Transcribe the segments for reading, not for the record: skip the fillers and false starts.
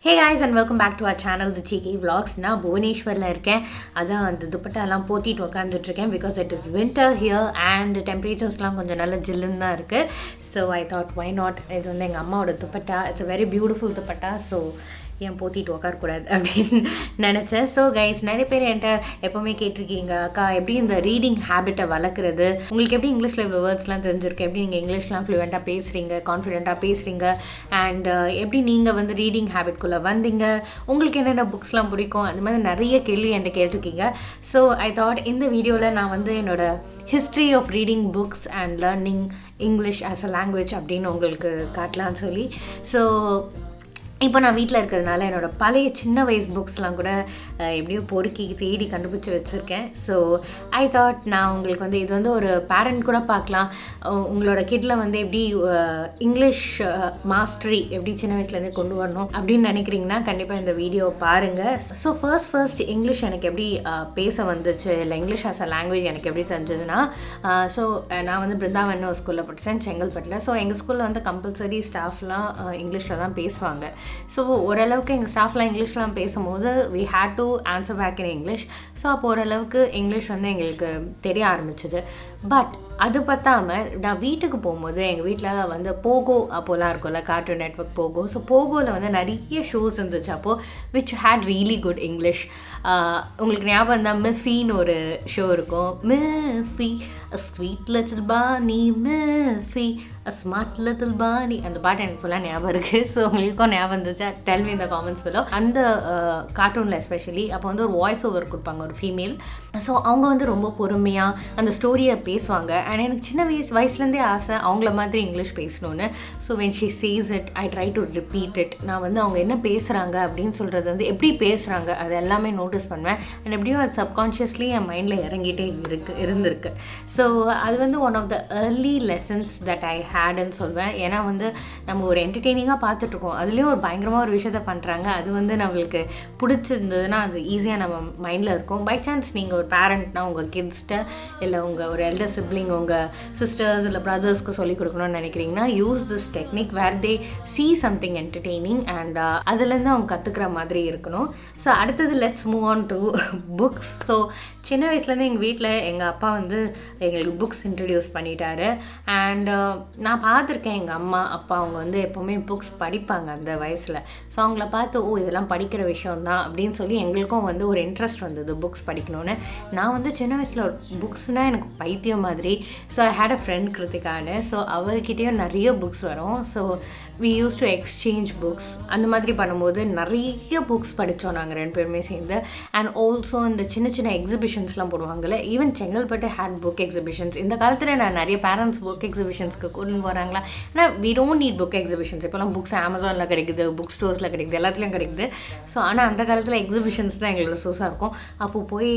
Hey guys and welcome back to our channel The Cheeky Vlogs. நான் புவனேஸ்வரில் இருக்கேன். அதான் அந்த துப்பட்டாலாம் போத்திட்டு உட்காந்துட்ருக்கேன் because it is winter here and temperaturesலாம் கொஞ்சம் நல்ல ஜில்லுன்னு தான் இருக்குது. So I thought why not, இது வந்து எங்கள் அம்மாவோட dupatta. It's a very beautiful dupatta. So ஏன் போத்திட்டு உட்காரக்கூடாது அப்படின்னு நினச்சேன். ஸோ கைஸ், நிறைய பேர் என்கிட்ட எப்போவுமே கேட்டிருக்கீங்க, அக்கா எப்படி இந்த ரீடிங் ஹேபிட்டை வளர்க்குறது, உங்களுக்கு எப்படி இங்கிலீஷில் இவ்வளோ வேர்ட்ஸ்லாம் தெரிஞ்சிருக்கு, எப்படி நீங்கள் இங்கிலீஷ்லாம் ஃப்ளூவெண்ட்டாக பேசுகிறீங்க, கான்ஃபிடென்ட்டாக பேசுகிறீங்க, அண்ட் எப்படி நீங்கள் வந்து ரீடிங் ஹேபிட்குள்ளே வந்தீங்க, உங்களுக்கு என்னென்ன புக்ஸ்லாம் பிடிக்கும், அந்த மாதிரி நிறைய கேள்வி என்கிட்ட கேட்டிருக்கீங்க. ஸோ ஐ தாட் இந்த வீடியோவில் நான் வந்து என்னோடய history of reading books and learning English as a language அப்படின்னு உங்களுக்கு காட்டலான்னு சொல்லி. ஸோ இப்போ நான் வீட்டில் இருக்கிறதுனால என்னோடய பழைய சின்ன வயசு புக்ஸ்லாம் கூட எப்படியோ பொறுக்கி தேடி கண்டுபிடிச்சி வச்சுருக்கேன். ஸோ ஐ தாட் நான் உங்களுக்கு வந்து இது வந்து ஒரு பேரண்ட் கூட பார்க்கலாம், உங்களோட கிட்டில் வந்து எப்படி இங்கிலீஷ் மாஸ்டரி எப்படி சின்ன வயசுலேருந்தே கொண்டு வரணும் அப்படின்னு நினைக்கிறீங்கன்னா கண்டிப்பாக இந்த வீடியோ பாருங்கள். ஸோ ஃபர்ஸ்ட் இங்கிலீஷ் எனக்கு எப்படி பேச வந்துச்சு, இல்லை இங்கிலீஷ் ஆஸ் அ லாங்குவேஜ் எனக்கு எப்படி தெரிஞ்சதுன்னா, ஸோ நான் வந்து பிருந்தாவன் ஒரு ஸ்கூலில் படித்தேன், செங்கல்பட்டில். ஸோ எங்கள் ஸ்கூலில் வந்து கம்பல்சரி ஸ்டாஃப்லாம் இங்கிலீஷில் தான் பேசுவாங்க. ஸோ ஓரளவுக்கு எங்கள் ஸ்டாஃப்லாம் இங்கிலீஷ்லாம் பேசும்போது we had to answer back in English. So அப்போ ஓரளவுக்கு இங்கிலீஷ் வந்து எங்களுக்கு தெரிய ஆரம்பிச்சிது. பட் அது பத்தாமல் நான் வீட்டுக்கு போகும்போது எங்கள் வீட்டில் வந்து போகோ அப்போலாம் இருக்கும்ல, கார்ட்டூன் நெட்வொர்க் போகோ. ஸோ போகோவில் வந்து நிறைய ஷோஸ் இருந்துச்சு அப்போது, which had really good English. உங்களுக்கு ஞாபகம் இருந்தால் மிஃபின்னு ஒரு ஷோ இருக்கும், மிஃபி a sweet little bunny, மிஃபி a smart little bunny. அந்த பாட்டு எனக்கு ஃபுல்லாக ஞாபகம் இருக்குது. ஸோ உங்களுக்கும் ஞாபகம் இருந்துச்சா, டெல் மீ இந்த காமெண்ட்ஸ் below. அந்த கார்ட்டூனில் எஸ்பெஷலி அப்போ வந்து ஒரு வாய்ஸ் ஓவர் கொடுப்பாங்க, ஒரு ஃபீமேல். ஸோ அவங்க வந்து ரொம்ப பொறுமையாக அந்த ஸ்டோரியை பேசுவாங்க. அண்ட் எனக்கு சின்ன வயசுலேருந்தே ஆசை அவங்கள மாதிரி இங்கிலீஷ் பேசணுன்னு. So when she says it I try to repeat it. நான் வந்து அவங்க என்ன பேசுகிறாங்க அப்படின்னு சொல்கிறது வந்து எப்படி பேசுகிறாங்க அது எல்லாமே நோட்டீஸ் பண்ணுவேன். அண்ட் எப்படியும் அது சப்கான்ஷியஸ்லி என் மைண்டில் இறங்கிட்டே இருந்திருக்கு. ஸோ அது வந்து one of the early lessons that I ஹேடுன்னு சொல்வேன். ஏன்னா வந்து நம்ம ஒரு என்டர்டெய்னிங்காக பார்த்துட்ருக்கோம், அதுலேயும் ஒரு பயங்கரமாக ஒரு விஷயத்த பண்ணுறாங்க, அது வந்து நம்மளுக்கு பிடிச்சிருந்ததுன்னா அது ஈஸியாக நம்ம மைண்டில் இருக்கும். பை சான்ஸ் நீங்கள் ஒரு பேரண்ட்னா உங்கள் கிட்ஸ்கிட்ட இல்லை உங்கள் ஒரு எல்டர் சிப்ளிங் உங்கள் சிஸ்டர்ஸ் இல்லை பிரதர்ஸ்க்கு சொல்லிக் கொடுக்கணும்னு நினைக்கிறீங்கன்னா use this technique where they see something entertaining and அதுலேருந்து அவங்க கற்றுக்கிற மாதிரி இருக்கணும். ஸோ அடுத்தது let's move on to books. So சின்ன வயசுலேருந்து எங்கள் வீட்டில் எங்கள் அப்பா வந்து எங்களுக்கு புக்ஸ் இன்ட்ரடியூஸ் பண்ணிட்டாரு. அண்ட் நான் பார்த்துருக்கேன் எங்கள் அம்மா அப்பா அவங்க வந்து எப்போவுமே புக்ஸ் படிப்பாங்க அந்த வயசில். ஸோ அவங்கள பார்த்து இதெல்லாம் படிக்கிற விஷயம்தான் அப்படின்னு சொல்லி எங்களுக்கும் வந்து ஒரு இன்ட்ரெஸ்ட் வந்தது புக்ஸ் படிக்கணும்னு. நான் வந்து சின்ன வயசில் புக்ஸ்னால் எனக்கு பைத்தியம் மாதிரி. So I had a friend கிருத்திகான்னு. ஸோ அவள்கிட்டேயும் நிறைய புக்ஸ் வரும். So we use to exchange books. அந்த மாதிரி பண்ணும்போது நிறைய புக்ஸ் படித்தோம் நாங்கள் ரெண்டு பேருமே சேர்ந்து. அண்ட் ஆல்சோ இந்த சின்ன சின்ன எக்ஸிபிஷன்ஸ்லாம் போடுவாங்கள்ல, even Chengalpattu had book exhibitions. இந்த காலத்தில் நான் நிறைய பேரண்ட்ஸ் புக் எக்ஸிபிஷன்ஸ்க்கு கொண்டு போகிறாங்களா, ஆனால் we don't need book exhibitions. இப்போலாம் புக்ஸ் அமேசானில் கிடைக்குது, புக் ஸ்டோர்ஸில் கிடைக்குது, எல்லாத்துலேயும் கிடைக்குது. ஸோ ஆனால் அந்த காலத்தில் எக்ஸிபிஷன்ஸ் தான் எங்களுக்கு சோஸாக இருக்கும். அப்போது போய்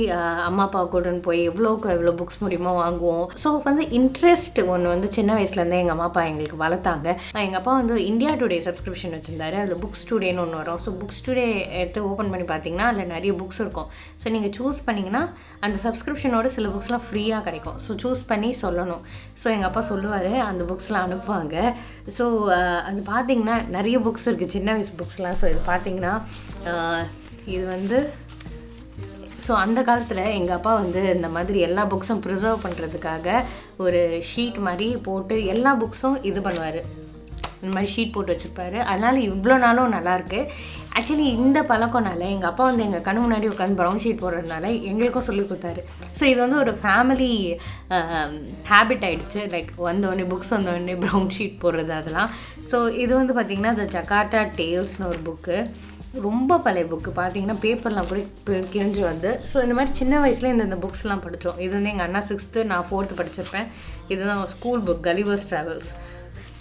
அம்மா அப்பா கூட்டுன்னு போய் எவ்வளோ புக்ஸ் மூலியமாக வாங்குவோம். ஸோ வந்து இன்ட்ரெஸ்ட் ஒன்று வந்து சின்ன வயசுலேருந்தே எங்கள் அம்மா அப்பா எங்களுக்கு வளர்த்தாங்க. எங்கள் அப்பா வந்து இந்தியா டுடே சப்ஸ்கிரிப்ஷன் வச்சுருந்தாரு, அதில் புக்ஸ் டுடேன்னு ஒன்று வரும். ஸோ புக்ஸ் டுடே எடுத்து ஓப்பன் பண்ணி பார்த்தீங்கன்னா அதில் நிறைய புக்ஸ் இருக்கும். ஸோ நீங்கள் சூஸ் பண்ணிங்கன்னா அந்த சப்ஸ்கிரிப்ஷனோட சில புக்ஸ்லாம் ஃப்ரீயாக கிடைக்கும். ஸோ சூஸ் பண்ணி சொல்லணும். ஸோ எங்கள் அப்பா சொல்லுவார், அந்த புக்ஸ்லாம் அனுப்புவாங்க. ஸோ அது பார்த்திங்கன்னா நிறைய புக்ஸ் இருக்குது, சின்ன வயசு புக்ஸ்லாம். ஸோ இது பார்த்திங்கன்னா இது வந்து ஸோ அந்த காலத்தில் எங்கள் அப்பா வந்து இந்த மாதிரி எல்லா புக்ஸும் ப்ரிசர்வ் பண்ணுறதுக்காக ஒரு ஷீட் மாதிரி போட்டு எல்லா புக்ஸும் இது பண்ணுவார், இந்த மாதிரி ஷீட் போட்டு வச்சுருப்பாரு. அதனால் இவ்வளோ நாளும் நல்லாயிருக்கு. ஆக்சுவலி இந்த பழக்கம்னால எங்கள் அப்பா வந்து எங்கள் கண்ணு முன்னாடி உட்காந்து ப்ரௌன் ஷீட் போடுறதுனால எங்களுக்கும் சொல்லி கொடுத்தாரு. ஸோ இது வந்து ஒரு ஃபேமிலி ஹேபிட் ஆகிடுச்சு. லைக் வந்தோடனே புக்ஸ் வந்தோடனே ப்ரௌன் ஷீட் போடுறது அதெல்லாம். ஸோ இது வந்து பார்த்திங்கன்னா த ஜகார்ட்டா டேல்ஸ்னு ஒரு புக்கு, ரொம்ப பழைய புக்கு. பார்த்தீங்கன்னா பேப்பர்லாம் கூட கிழிஞ்சு வந்து. ஸோ இந்த மாதிரி சின்ன வயசுல இந்த புக்ஸ்லாம் படித்தோம். இது வந்து எங்கள் அண்ணா 6th, நான் 4th படிச்சிருப்பேன். இதுதான் ஸ்கூல் புக், கலிவர்ஸ் ட்ராவல்ஸ்.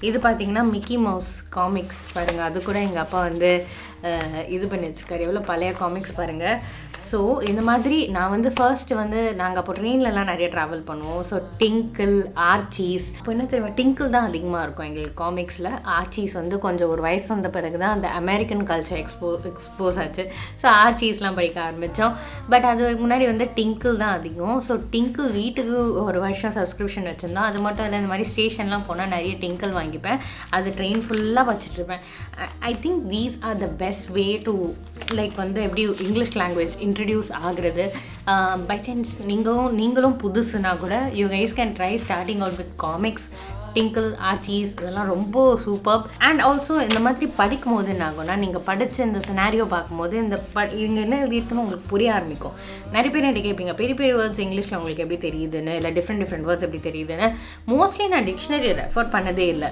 இது பார்த்திங்கன்னா மிக்கி மவுஸ் காமிக்ஸ் பாருங்கள், அது கூட எங்கள் அப்பா வந்து இது பண்ணி வச்சுருக்காரு. எவ்வளோ பழைய காமிக்ஸ் பாருங்கள். ஸோ இந்த மாதிரி நான் வந்து ஃபர்ஸ்ட்டு வந்து நாங்கள் அப்போ ட்ரெயின்லலாம் நிறைய ட்ராவல் பண்ணுவோம். ஸோ டிங்கிள், ஆர்ச்சீஸ். இப்போ என்ன தெரியுமா, டிங்கிள் தான் அதிகமாக இருக்கும் எங்களுக்கு காமிக்ஸில். ஆர்ச்சீஸ் வந்து கொஞ்சம் ஒரு வயசு வந்த பிறகு தான் அந்த அமெரிக்கன் கல்ச்சர் எக்ஸ்போஸ் ஆச்சு. ஸோ ஆர்ச்சீஸ்லாம் படிக்க ஆரம்பித்தோம். பட் அது முன்னாடி வந்து டிங்கிள் தான் அதிகம். ஸோ டிங்கிள் வீட்டுக்கு ஒரு வருஷம் சப்ஸ்கிரிப்ஷன் வச்சுருந்தோம். அது மட்டும் இல்லை, இந்த மாதிரி ஸ்டேஷன்லாம் போனால் நிறைய டிங்கிள் வாங்கிப்பேன். அது ட்ரெயின் ஃபுல்லாக வச்சுட்ருப்பேன். I think these are the best way to like வந்து எப்படி இங்கிலீஷ் லாங்குவேஜ் இன்ட்ரடியூஸ் ஆகுறது. பை சான்ஸ் நீங்களும் புதுசுனா கூட you guys can try starting out with comics, Tinkle, Archies, இதெல்லாம் ரொம்ப சூப்பர். அண்ட் ஆல்சோ இந்த மாதிரி படிக்கும் போது என்ன ஆகும்னா, நீங்கள் படித்த இந்த சினாரியோ பார்க்கும்போது இங்கே என்ன எழுதியிருக்குன்னு உங்களுக்கு புரிய ஆரம்பிக்கும். நிறைய பேர் என்கிட்ட கேட்பீங்க பெரிய பெரிய வேர்ட்ஸ் இங்கிலீஷில் உங்களுக்கு எப்படி தெரியுதுன்னு, இல்லை டிஃப்ரெண்ட் வேர்ட்ஸ் எப்படி தெரியுதுன்னு. மோஸ்ட்லி நான் டிக்ஷனரி ரெஃபர் பண்ணதே இல்லை.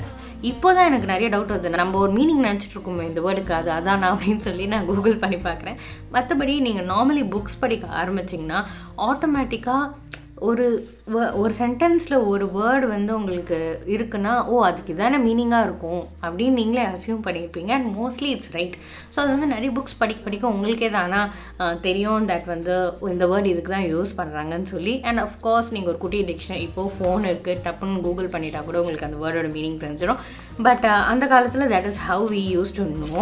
இப்போ தான் எனக்கு நிறைய டவுட் வருது. நம்ம ஒரு மீனிங் நினச்சிட்டு இருக்கோமே இந்த வேர்டுக்கு, அதான் அப்படின்னு சொல்லி நான் கூகுள் பண்ணி பார்க்குறேன். மற்றபடி நீங்கள் நார்மலி புக்ஸ் படிக்க ஆரம்பிச்சிங்கன்னா ஆட்டோமேட்டிக்காக ஒரு சென்டென்ஸில் ஒரு வேர்டு வந்து உங்களுக்கு இருக்குன்னா, அதுக்கு இதான மீனிங்காக இருக்கும் அப்படின்னு நீங்களே அசியூம் பண்ணியிருப்பீங்க. And mostly it's right. So அது வந்து நிறைய புக்ஸ் படிக்க உங்களுக்கே தானா தெரியும் தட் வந்து இந்த வேர்டு இதுக்கு தான் யூஸ் பண்ணுறாங்கன்னு சொல்லி. அண்ட் அஃப்கோர்ஸ் நீங்கள் ஒரு குட்டி டிக்ஷனரி, இப்போது ஃபோன் இருக்குது, டப்புன்னு கூகுள் பண்ணிட்டா கூட உங்களுக்கு அந்த வேர்டோட மீனிங் தெரிஞ்சிடும். பட் அந்த காலத்தில் that is how we use to know.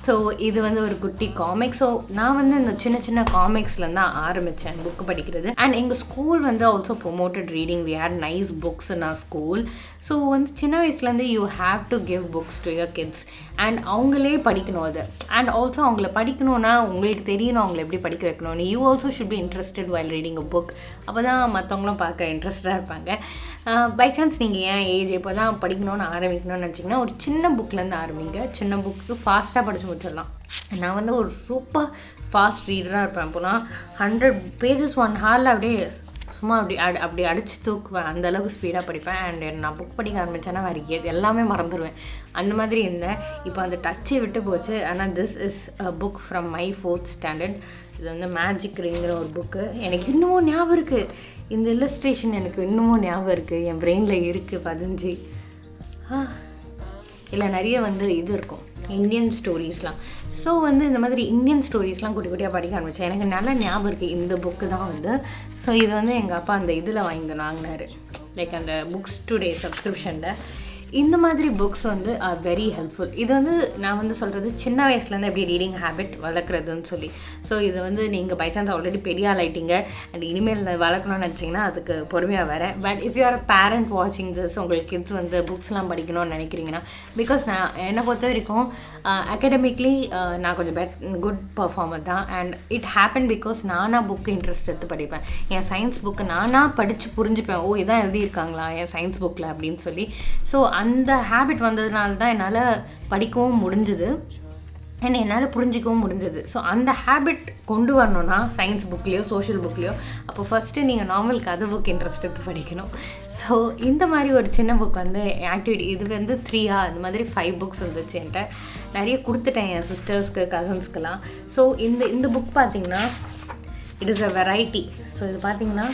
So இது வந்து ஒரு குட்டி காமிக். ஸோ நான் வந்து இந்த சின்ன காமிக்ஸ்லேருந்து தான் ஆரம்பித்தேன் புக்கு படிக்கிறது. அண்ட் எங்கள் ஸ்கூல் வந்து also promoted reading. We had nice books in our school. So வந்து சின்ன வயசுலேருந்து you have to give books to your kids. And அவங்களே படிக்கணும் அது. அண்ட் ஆல்சோ அவங்கள படிக்கணும்னா உங்களுக்கு தெரியணும் அவங்கள எப்படி படிக்க வைக்கணும்னு. You also should be interested while reading a book. அப்போ தான் மற்றவங்களும் பார்க்க இன்ட்ரெஸ்டாக இருப்பாங்க. பை சான்ஸ் நீங்கள் ஏன் ஏஜ் இப்போ தான் படிக்கணும்னு ஆரம்பிக்கணும்னு நினச்சிங்கன்னா ஒரு சின்ன புக்லேருந்து ஆரம்பிங்க. சின்ன புக்கு ஃபாஸ்ட்டாக படித்து முடிச்சிடலாம். நான் வந்து ஒரு சூப்பர் ஃபாஸ்ட் ரீடராக இருப்பேன். அப்போலாம் 100 pages 1 hour அப்படியே சும்மா அப்படி அடித்து தூக்குவேன். அந்தளவுக்கு ஸ்பீடாக படிப்பேன். அண்ட் நான் புக் படிக்க ஆரம்பித்தேன்னா வேறு எல்லாமே மறந்துடுவேன். அந்த மாதிரி இருந்தேன். இப்போ அந்த டச்சை விட்டு போச்சு. ஆனால் this is a book from my 4th standard. இது வந்து மேஜிக் ரிங்கிற ஒரு புக்கு. எனக்கு இன்னமும் ஞாபகம் இருக்குது. இந்த இல்லஸ்ட்ரேஷன் எனக்கு இன்னமும் ஞாபகம் இருக்குது. என் பிரெயினில் இருக்குது 15. இல்லை நிறைய வந்து இது இருக்கும் இந்தியன் ஸ்டோரிஸ்லாம். ஸோ வந்து இந்த மாதிரி இந்தியன் ஸ்டோரிஸ்லாம் குட்டி குட்டியாக படிக்க ஆரம்பித்தேன். எனக்கு நல்லா ஞாபகம் இருக்குது இந்த புக்கு தான் வந்து. ஸோ இது வந்து எங்கள் அப்பா அந்த இதில் வாங்கினார், லைக் அந்த புக்ஸ் டுடே சப்ஸ்கிரிப்ஷனில். இந்த மாதிரி புக்ஸ் வந்து ஆர் வெரி ஹெல்ப்ஃபுல். இது வந்து நான் வந்து சொல்கிறது சின்ன வயசுலேருந்து எப்படி ரீடிங் ஹேபிட் வளர்க்குறதுன்னு சொல்லி. ஸோ இது வந்து நீங்கள் பை சான்ஸ் ஆல்ரெடி பெரிய ஆளாயிட்டீங்க அண்ட் இனிமேல் வளர்க்கணும்னு நினச்சிங்கன்னா அதுக்கு பொறுமையாக வரேன். But if you R a parent வாட்சிங் திஸ், உங்களுக்கு கிட்ஸ் வந்து புக்ஸ்லாம் படிக்கணும்னு நினைக்கிறீங்கன்னா, பிகாஸ் நான் என்னை பொறுத்த வரைக்கும் அகாடமிக்லி நான் கொஞ்சம் குட் பர்ஃபார்மர் தான். அண்ட் இட் ஹேப்பன் பிகாஸ் நானாக புக்கு இன்ட்ரெஸ்ட் எடுத்து படிப்பேன். என் சயின்ஸ் புக்கு நானாக படித்து புரிஞ்சுப்பேன். இதான் எழுதியிருக்காங்களா என் சயின்ஸ் புக்கில் அப்படின்னு சொல்லி. ஸோ அந்த ஹேபிட் வந்ததுனால தான் என்னால் படிக்கவும் முடிஞ்சுது அண்ட் என்னால் புரிஞ்சிக்கவும் முடிஞ்சது. ஸோ அந்த ஹேபிட் கொண்டு வரணுன்னா சயின்ஸ் புக்லேயோ சோஷியல் புக்லேயோ அப்போ ஃபஸ்ட்டு நீங்கள் நார்மல் கதை புக் இன்ட்ரெஸ்ட் எடுத்து படிக்கணும். ஸோ இந்த மாதிரி ஒரு சின்ன புக் வந்து ஆக்டிவிட்டி இது வந்து 3 இந்த மாதிரி 5 புக்ஸ் இருந்துச்சு. என்கிட்ட நிறைய கொடுத்துட்டேன் என் சிஸ்டர்ஸ்க்கு, கசின்ஸ்க்கெலாம். ஸோ இந்த புக் பார்த்திங்கன்னா it is a variety. So இது பார்த்திங்கன்னா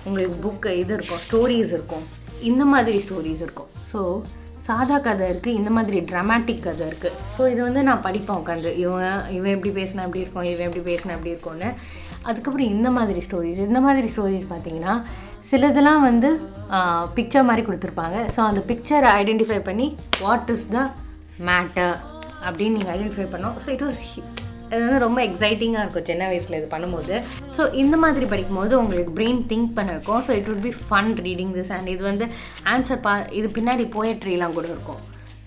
உங்களுக்கு புக்கு இது இருக்கும், ஸ்டோரிஸ் இருக்கும், இந்த மாதிரி ஸ்டோரிஸ் இருக்கும். ஸோ சாதா கதை இருக்குது, இந்த மாதிரி ட்ராமாட்டிக் கதை இருக்குது. ஸோ இது வந்து நான் படிப்பேன் உட்காந்து, இவன் எப்படி பேசினா எப்படி இருக்கும், இவன் எப்படி பேசினா எப்படி இருக்கும்னு. அதுக்கப்புறம் இந்த மாதிரி ஸ்டோரிஸ் பார்த்திங்கன்னா சிலதெல்லாம் வந்து பிக்சர் மாதிரி கொடுத்துருப்பாங்க. ஸோ அந்த பிக்சரை ஐடென்டிஃபை பண்ணி வாட் இஸ் த மேட்டர் அப்படின்னு நீங்கள் ஐடென்டிஃபை பண்ணோம். ஸோ இது வந்து ரொம்ப எக்ஸைட்டிங்காக இருக்கும் சின்ன வயசில் இது பண்ணும்போது. ஸோ இந்த மாதிரி படிக்கும்போது உங்களுக்கு பிரெயின் திங்க் பண்ண இருக்கும். So it would be fun reading this. And இது வந்து ஆன்சர் இது பின்னாடி போயட்ரிலாம் கூட இருக்கும்.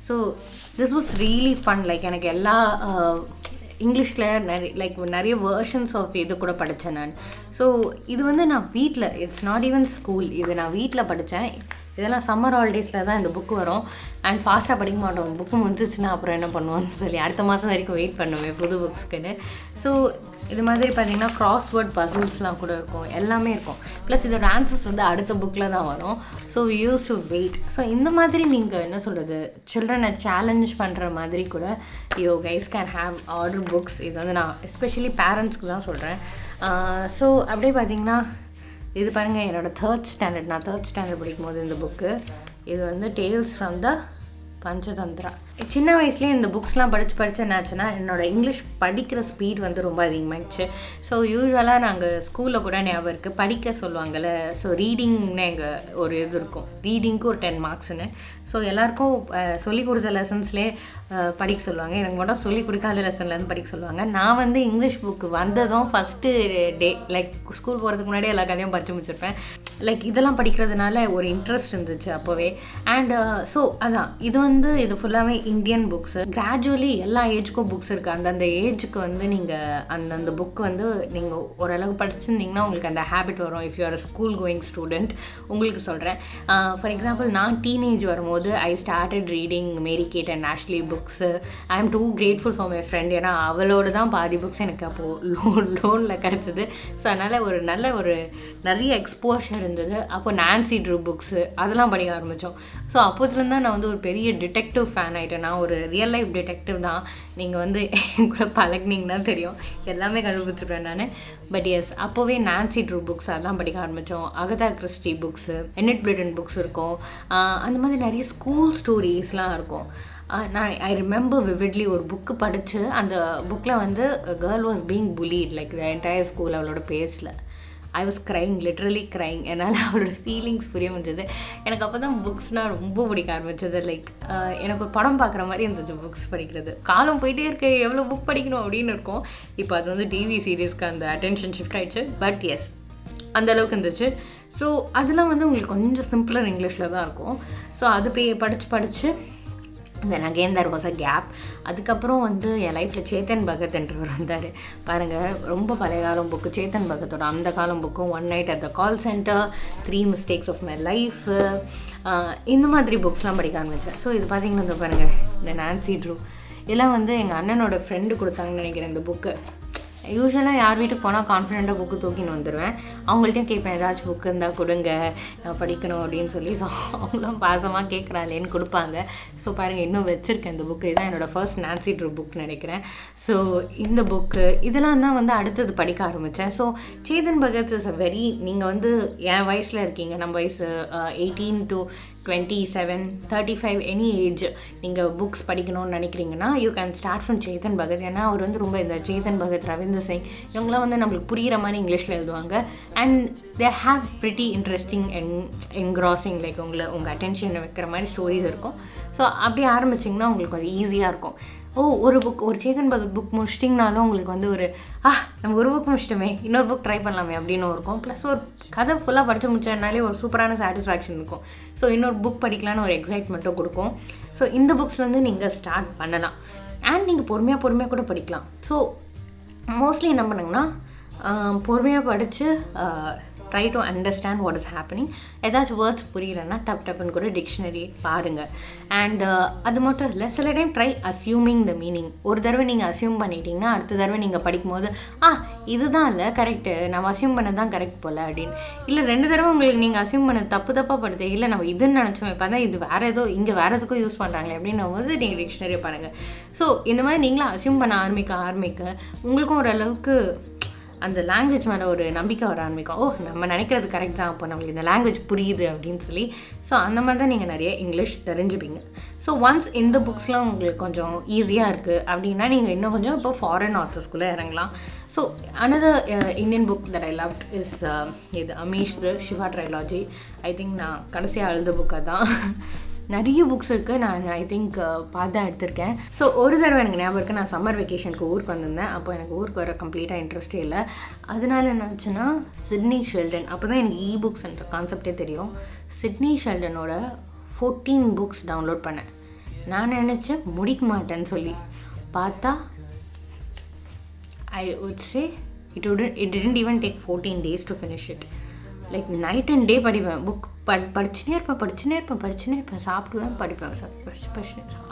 So this was really fun. Like எனக்கு எல்லா இங்கிலீஷில் நிறைய வேர்ஷன்ஸ் ஆஃப் இது கூட படித்தேன் நான். ஸோ இது வந்து நான் வீட்டில், இட்ஸ் நாட் ஈவன் ஸ்கூல், இது நான் வீட்டில் படித்தேன். இதெல்லாம் சம்மர் ஹாலிடேஸில் தான் இந்த புக்கு வரும். அண்ட் ஃபாஸ்ட்டாக படிக்க மாட்டோம், புக்கு முடிஞ்சிச்சுன்னா அப்புறம் என்ன பண்ணுவோன்னு சொல்லி அடுத்த மாதம் வரைக்கும் வெயிட் பண்ணுவேன் புது புக்ஸ்க்குன்னு. ஸோ இது மாதிரி பார்த்திங்கன்னா கிராஸ்வேர்ட் பசில்ஸ்லாம் கூட இருக்கும், எல்லாமே இருக்கும். ப்ளஸ் இதோட ஆன்சர்ஸ் வந்து அடுத்த புக்கில் தான் வரும். So use to wait. So இந்த மாதிரி நீங்கள் என்ன சொல்கிறது, சில்ட்ரனை சேலஞ்ச் பண்ணுற மாதிரி கூட you guys can have order books. இது வந்து நான் எஸ்பெஷலி பேரண்ட்ஸ்க்கு தான் சொல்கிறேன். ஸோ அப்படியே பார்த்திங்கன்னா இது பாருங்கள், என்னோடய 3rd standard, நான் 3rd standard படிக்கும்போது இந்த புக்கு. இது வந்து டேல்ஸ் ஃப்ரம் த பஞ்சதந்திரா. சின்ன வயசுலேயே இந்த புக்ஸ்லாம் படித்து என்னாச்சுன்னா என்னோடய இங்கிலீஷ் படிக்கிற ஸ்பீட் வந்து ரொம்ப அதிகமாகிடுச்சு. ஸோ யூஸ்வலாக நாங்கள் ஸ்கூலில் கூட ஞாபகம் இருக்குது, படிக்க சொல்லுவாங்கள்ல. ஸோ ரீடிங்னு எங்கள் ஒரு இது இருக்கும், ரீடிங்க்கு ஒரு 10 marksன்னு. ஸோ எல்லாேருக்கும் சொல்லிக் கொடுத்த லெசன்ஸ்லேயே படிக்க சொல்லுவாங்க. எனக்கு மட்டும் சொல்லிக் கொடுக்காத லெசன்லேருந்து படிக்க சொல்லுவாங்க. நான் வந்து இங்கிலீஷ் புக்கு வந்ததும் ஃபஸ்ட்டு டே லைக் ஸ்கூல் போகிறதுக்கு முன்னாடி எல்லா கதையும் படித்து முடிச்சிருப்பேன். லைக் இதெல்லாம் படிக்கிறதுனால ஒரு இன்ட்ரெஸ்ட் இருந்துச்சு அப்போவே. அண்ட் ஸோ அதான் இது ஃபுல்லாகவே இந்தியன் புக்ஸு. கிராஜுவலி எல்லா ஏஜுக்கும் புக்ஸ் இருக்குது. அந்தந்த ஏஜுக்கு வந்து நீங்கள் அந்தந்த புக் வந்து நீங்கள் ஓரளவு படிச்சிருந்தீங்கன்னா உங்களுக்கு அந்த ஹேபிட் வரும். If you are school going student உங்களுக்கு சொல்கிறேன். ஃபார் எக்ஸாம்பிள் நான் டீனேஜ் வரும்போது I started reading Mary Kate and Ashley books. I am too grateful for my friend. ஏன்னா அவளோட தான் பாதி புக்ஸ் எனக்கு அப்போது லோனில் கிடச்சிது. ஸோ அதனால் ஒரு நிறைய எக்ஸ்போஷர் இருந்தது. அப்போ நான்சி ட்ரூ புக்ஸு அதெல்லாம் படிக்க ஆரம்பித்தோம். ஸோ அப்போதுலேருந்து தான் நான் வந்து ஒரு பெரிய டிடெக்டிவ் ஃபேன் ஆகிட்டேன். நான் ஒரு ரியல் லைஃப் டிடெக்டிவ் தான். நீங்கள் வந்து கூட பழகினீங்கன்னா தெரியும், எல்லாமே கண்டுபிடிச்சிடுவேன் நான். பட் எஸ், அப்போவே நான்சி ட்ரூ புக்ஸ் அதெல்லாம் படிக்க ஆரம்பித்தோம். அகதா கிறிஸ்டி புக்ஸு, என்னட் பிளிட்டன் புக்ஸ் இருக்கும். அந்த மாதிரி நிறைய ஸ்கூல் ஸ்டோரிஸ்லாம் இருக்கும். ஐ ரிமெம்பர் விவிட்லி ஒரு புக்கு படித்து அந்த புக்கில் வந்து girl was being bullied like the entire school. அவளோட பேஸில் I was crying, literally crying. என்னால் அவளோட ஃபீலிங்ஸ் புரிய முடிஞ்சது. எனக்கு அப்போ தான் புக்ஸ்னால் ரொம்ப பிடிக்க ஆரம்பிச்சது. லைக் எனக்கு ஒரு படம் பார்க்குற மாதிரி இருந்துச்சு புக்ஸ் படிக்கிறது. காலம் போயிட்டே இருக்கு, எவ்வளோ புக் படிக்கணும் அப்படின்னு இருக்கும். இப்போ அது வந்து டிவி சீரீஸ்க்கு அந்த அட்டென்ஷன் ஷிஃப்ட் ஆகிடுச்சு. பட் எஸ், அந்தளவுக்கு இருந்துச்சு. ஸோ அதெல்லாம் வந்து உங்களுக்கு கொஞ்சம் சிம்பிளர் இங்கிலீஷில் தான் இருக்கும். ஸோ அது படித்து then again there was a gap. அதுக்கப்புறம் வந்து என் லைஃப்பில் சேத்தன் பகத் என்றவர் வந்தார். பாருங்கள், ரொம்ப பழைய காலம் புக்கு சேத்தன் பகத்தோட அந்த காலம் புக்கும், one night at the call centre, 3 mistakes of my life, இந்த மாதிரி புக்ஸ்லாம் படிக்க ஆரம்பித்தேன். ஸோ இது பார்த்திங்கன்னா பாருங்கள், இந்த நான்சி ட்ரூ இதெல்லாம் வந்து எங்கள் அண்ணனோட ஃப்ரெண்டு கொடுத்தாங்கன்னு நினைக்கிறேன் இந்த புக்கு. யூஸ்வலாக யார் வீட்டுக்கு போனால் கான்ஃபிடெண்ட்டாக புக்கு தூக்கின்னு வந்துடுவேன். அவங்கள்ட்டையும் கேட்பேன், ஏதாச்சும் புக்கு இருந்தால் கொடுங்க படிக்கணும் அப்படின்னு சொல்லி. ஸோ அவங்களும் பாசமாக கேட்குறாளேன்னு கொடுப்பாங்க. ஸோ பாருங்கள், இன்னும் வச்சுருக்கேன் இந்த புக்கு. இதுதான் என்னோடய ஃபர்ஸ்ட் நான்சி ட்ரூ புக் நினைக்கிறேன். ஸோ இந்த புக்கு இதெல்லாம் தான் வந்து அடுத்தது படிக்க ஆரம்பித்தேன். So Chetan Bhagat is a very, நீங்கள் வந்து என் வயசில் இருக்கீங்க, நம்ம வயசு 18 to 27, 35 எனி ஏஜ் நீங்கள் புக்ஸ் படிக்கணும்னு நினைக்கிறீங்கன்னா you can start from Chetan Bhagat. ஏன்னா அவர் வந்து ரொம்ப இந்த சேத்தன் பகத், ரவீந்தர் சிங் இவங்களாம் வந்து நம்மளுக்கு புரிகிற மாதிரி இங்கிலீஷில் எழுதுவாங்க. And they have pretty interesting and engrossing, like உங்கள் அட்டென்ஷனை வைக்கிற மாதிரி ஸ்டோரிஸ் இருக்கும். ஸோ அப்படி ஆரம்பிச்சிங்கன்னா உங்களுக்கு கொஞ்சம் ஈஸியாக இருக்கும். ஒரு சேத்தன் பகத் புக் முடிச்சிட்டிங்கனாலும் உங்களுக்கு வந்து நம்ம ஒரு புக் முடிச்சிட்டோமே, இன்னொரு புக் ட்ரை பண்ணலாமே அப்படின்னு இருக்கும். ப்ளஸ் ஒரு கதை ஃபுல்லாக படித்து முடிச்சதுனாலே ஒரு சூப்பரான சாட்டிஸ்ஃபேக்ஷன் இருக்கும். ஸோ இன்னொரு புக் படிக்கலான்னு ஒரு எக்ஸைட்மெண்ட்டும் கொடுக்கும். ஸோ இந்த புக்ஸ் வந்து நீங்கள் ஸ்டார்ட் பண்ணலாம். அண்ட் நீங்கள் பொறுமையாக கூட படிக்கலாம். ஸோ மோஸ்ட்லி என்ன பண்ணுங்கன்னா, பொறுமையாக படித்து try to understand what is happening. ஏதாச்சும் வேர்ட்ஸ் புரியலன்னா டப்புன்னு கூட டிக்ஷனரி பாருங்கள். அண்ட் அது மட்டும் இல்லை, சில time try assuming the meaning. ஒரு தடவை நீங்கள் அஸ்யூம் பண்ணிட்டீங்கன்னா அடுத்த தடவை நீங்கள் படிக்கும்போது இதுதான் இல்லை கரெக்டு, நம்ம அஸ்யூம் பண்ணது தான் கரெக்ட் போல் அப்படின்னு. இல்லை 2 தடவை உங்களுக்கு நீங்கள் அஸ்யூம் பண்ணது தப்பாக படுது, இல்லை நம்ம இதுன்னு நினச்சோம், இப்போ தான் இது வேறு ஏதோ இங்கே வேறு எதுக்கும் யூஸ் பண்ணுறாங்களே அப்படின்னும் போது நீங்கள் டிக்ஷனரியை பாருங்கள். ஸோ இந்த மாதிரி நீங்களும் அஸ்யூம் பண்ண ஆரம்பிக்க உங்களுக்கும் ஓரளவுக்கு அந்த லாங்குவேஜ் மேலே ஒரு நம்பிக்கை வர ஆரம்பிக்கும். நம்ம நினைக்கிறது கரெக்ட் தான், அப்போ நம்மளுக்கு இந்த லாங்குவேஜ் புரியுது அப்படின்னு சொல்லி. ஸோ அந்த மாதிரி தான் நீங்கள் நிறைய இங்கிலீஷ் தெரிஞ்சுப்பீங்க. ஸோ ஒன்ஸ் இந்த புக்ஸ்லாம் உங்களுக்கு கொஞ்சம் ஈஸியாக இருக்குது அப்படின்னா நீங்கள் இன்னும் கொஞ்சம் இப்போ ஃபாரின் ஆத்தர்ஸ்குள்ளே இறங்கலாம். So another Indian book that I loved is இது அமீஷ் த சிவா ட்ரைலாஜி. ஐ திங்க் நான் கடைசியாக எழுத புக் அதான். நிறைய புக்ஸ் இருக்குது, நான் ஐ திங்க் பார்த்து தான் எடுத்திருக்கேன். ஸோ ஒரு தடவை எனக்கு ஞாபகம் இருக்குது, நான் சம்மர் வெக்கேஷனுக்கு ஊருக்கு வந்திருந்தேன். அப்போ எனக்கு ஊருக்கு வர கம்ப்ளீட்டாக இன்ட்ரெஸ்டே இல்லை. அதனால என்ன ஆச்சுன்னா, சிட்னி ஷெல்டன், அப்போ தான் எனக்கு புக்ஸ்ன்ற கான்செப்டே தெரியும். சிட்னி ஷெல்டனோட 14 புக்ஸ் டவுன்லோட் பண்ணேன். நான் நினச்சேன் முடிக்க மாட்டேன்னு சொல்லி, பார்த்தா I would say it didn't even take 14 days to finish it. Like night and day படிப்பேன். புக் படிச்சுனே இருப்பேன், சாப்பிடுவேன், படிப்பேன்,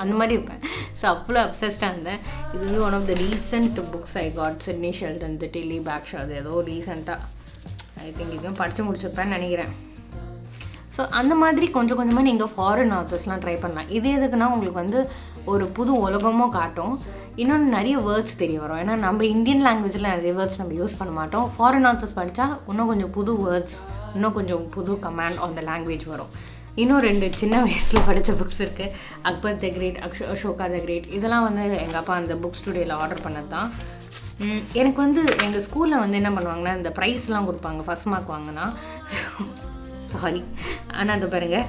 அந்த மாதிரி இருப்பேன். ஸோ அவ்வளோ அப்சஸ்டாக இருந்தேன். இது வந்து one of the recent books I got, Sidney Sheldon the டில்லி பேக்ஷா. அது ஏதோ ரீசெண்டாக ஐ திங்க் இதுவும் படித்து முடிச்சிருப்பேன்னு நினைக்கிறேன். ஸோ அந்த மாதிரி கொஞ்சம் கொஞ்சமாக நீங்கள் ஃபாரின் ஆத்தர்ஸ்லாம் ட்ரை பண்ணலாம். இது எதுக்குன்னா உங்களுக்கு வந்து ஒரு புது உலகமும் காட்டும், இன்னொன்று நிறைய வேர்ட்ஸ் தெரிய வரும். ஏன்னா நம்ம இந்தியன் லாங்குவேஜில் நிறைய வேர்ட்ஸ் நம்ம யூஸ் பண்ண மாட்டோம். ஃபாரின் ஆத்தர்ஸ் படித்தா இன்னும் கொஞ்சம் புது வேர்ட்ஸ், இன்னும் கொஞ்சம் புது கமாண்ட் ஆன் த லாங்குவேஜ் வரும். இன்னும் 2 சின்ன வயசில் படித்த புக்ஸ் இருக்குது, Akbar the Great, Ashoka the Great. இதெல்லாம் வந்து எங்கள் அப்பா அந்த புக் ஸ்டுடியோவில் ஆர்டர் பண்ணது தான். எனக்கு வந்து எங்கள் ஸ்கூலில் வந்து என்ன பண்ணுவாங்கன்னா, இந்த ப்ரைஸ்லாம் கொடுப்பாங்க ஃபஸ்ட் மார்க் வாங்கினா. சாரி, ஆனால் அதை பாருங்கள்,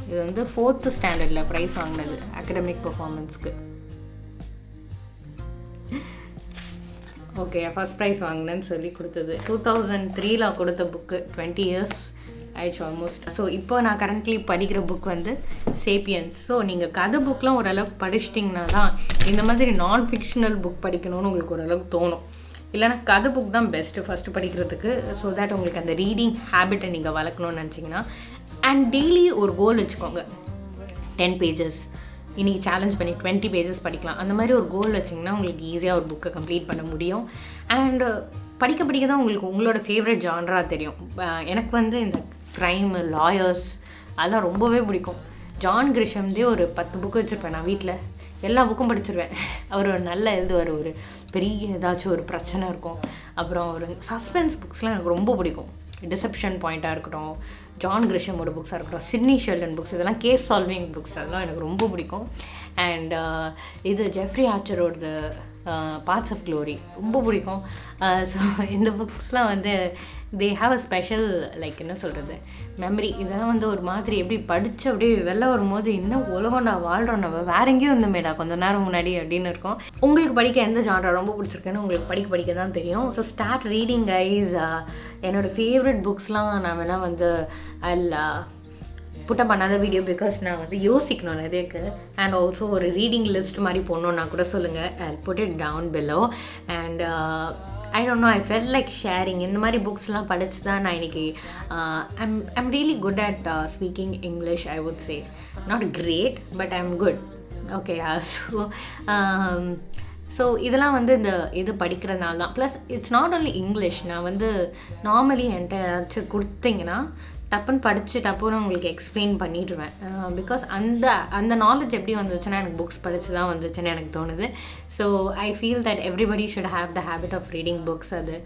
இது வந்து 4th ஸ்டாண்டர்டில் ப்ரைஸ் வாங்கினது அகடமிக் பர்ஃபார்மன்ஸ்க்கு. ஓகே, ஃபஸ்ட் ப்ரைஸ் வாங்கினேன்னு சொல்லி கொடுத்தது 2003 கொடுத்த புக்கு. 20 years ஆயிடுச்சு ஆல்மோஸ்ட். ஸோ இப்போ நான் கரண்ட்லி படிக்கிற புக் வந்து சேப்பியன்ஸ். ஸோ நீங்கள் கதை புக்லாம் ஓரளவுக்கு படிச்சிட்டிங்கன்னா தான் இந்த மாதிரி நான் ஃபிக்ஷனல் புக் படிக்கணும்னு உங்களுக்கு ஓரளவுக்கு தோணும். இல்லைனா கதை புக் தான் பெஸ்ட்டு ஃபஸ்ட்டு படிக்கிறதுக்கு. ஸோ தேட் உங்களுக்கு அந்த ரீடிங் ஹேபிட்டை நீங்கள் வளர்க்கணும்னு நினச்சிங்கன்னா. அண்ட் டெய்லி ஒரு கோல் வச்சுக்கோங்க. 10 pages இன்றைக்கி சேலஞ்ச் பண்ணி 20 pages படிக்கலாம். அந்த மாதிரி ஒரு கோல் வச்சிங்கன்னா உங்களுக்கு ஈஸியாக ஒரு புக்கை கம்ப்ளீட் பண்ண முடியும். அண்டு படிக்க படிக்க தான் உங்களுக்கு உங்களோட ஃபேவரட் ஜான்ரா தெரியும். எனக்கு வந்து இந்த க்ரைமு, லாயர்ஸ் அதெல்லாம் ரொம்பவே பிடிக்கும். ஜான் கிரிஷம்தே ஒரு 10 புக்கு வச்சுருப்பேன் நான் வீட்டில். எல்லா புக்கும் படிச்சிருவேன். அவர் ஒரு நல்ல எழுதுவார். ஒரு பெரிய ஏதாச்சும் ஒரு பிரச்சனை இருக்கும். அப்புறம் ஒரு சஸ்பென்ஸ் புக்ஸ்லாம் எனக்கு ரொம்ப பிடிக்கும். டிசெப்ஷன் பாயிண்ட்டாக இருக்கட்டும், ஜான் கிரிஷமோட புக்ஸாக இருக்கட்டும், சிட்னி ஷெல்டன் புக்ஸ், இதெல்லாம் கேஸ் சால்விங் புக்ஸ், அதெல்லாம் எனக்கு ரொம்ப பிடிக்கும். அண்ட் இது ஜெஃப்ரி ஆர்ச்சரோட பார்ட்ஸ் ஆஃப் க்ளோரி ரொம்ப பிடிக்கும். ஸோ இந்த புக்ஸ்லாம் வந்து they have a special like என்ன சொல்கிறது மெமரி. இதெல்லாம் வந்து ஒரு மாதிரி எப்படி படித்து அப்படியே வெளில வரும்போது இன்னும் உலகம்டா வாழ்கிறோம், நம்ம வேற எங்கேயும் இருந்தோமேடா கொஞ்சம் நேரம் முன்னாடி அப்படின்னு இருக்கும். உங்களுக்கு படிக்க எந்த ஜான்ரா ரொம்ப பிடிச்சிருக்குன்னு உங்களுக்கு படிக்க தான் தெரியும். So start reading guys. என்னோடய ஃபேவரட் புக்ஸ்லாம் நான் வேணால் வந்து புட்ட பண்ணாத வீடியோ பிகாஸ் நான் வந்து யோசிக்கணும் நிறையக்கு. அண்ட் ஆல்சோ ஒரு ரீடிங் லிஸ்ட் மாதிரி போடணுன்னா கூட சொல்லுங்கள். I put it down below. And I don't know, I felt like sharing. இந்த மாதிரி புக்ஸ்லாம் படித்து தான் நான் இன்றைக்கி I'm really good at speaking English. I would say not great but I am good. Okay. So இதெல்லாம் வந்து இந்த இது படிக்கிறதுனால தான். Plus it's not only English. நான் வந்து நார்மலி என்கிட்ட ஏதாச்சும் கொடுத்தீங்கன்னா டப்புன்னு படித்து டப்புன்னு உங்களுக்கு எக்ஸ்பிளைன் பண்ணிடுவேன். பிகாஸ் அந்த நாலேஜ் எப்படி வந்துச்சுன்னா எனக்கு புக்ஸ் படித்து தான் வந்துச்சுன்னு எனக்கு தோணுது. So I feel that everybody should have the habit of reading books. அது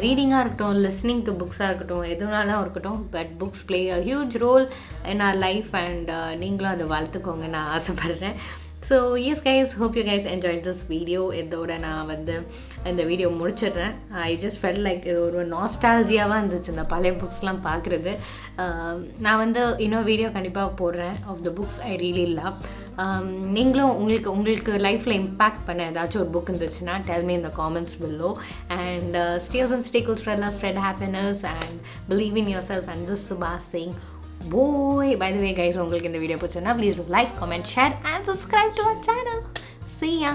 ரீடிங்காக இருக்கட்டும், லிஸ்னிங் டு புக்ஸாக இருக்கட்டும், எதுனாலும் இருக்கட்டும், but books play a huge role in our life. And நீங்களும் அதை வளர்த்துக்கோங்க நான் ஆசைப்பட்றேன். So yes guys, hope you guys enjoyed this video. இதோட நான் வந்து இந்த வீடியோ முடிச்சிடுறேன். ஐ ஜஸ்ட் ஃபெல் லைக் இது ஒரு நாஸ்டாலஜியாவாக இருந்துச்சு இந்த பழைய புக்ஸ்லாம் பார்க்குறது. நான் வந்து இன்னொரு வீடியோ கண்டிப்பாக போடுறேன் of the books I really love. நீங்களும் உங்களுக்கு லைஃப்பில் இம்பேக்ட் பண்ண ஏதாச்சும் ஒரு புக் இருந்துச்சுன்னா tell me in the comments below. And stay awesome, stay cool, spread happiness and believe in yourself. And this is Subhash saying boy. By the way guys, உங்களுக்கு இந்த video பிடிச்சிருந்தா please do like, comment, share and subscribe to our channel. See ya.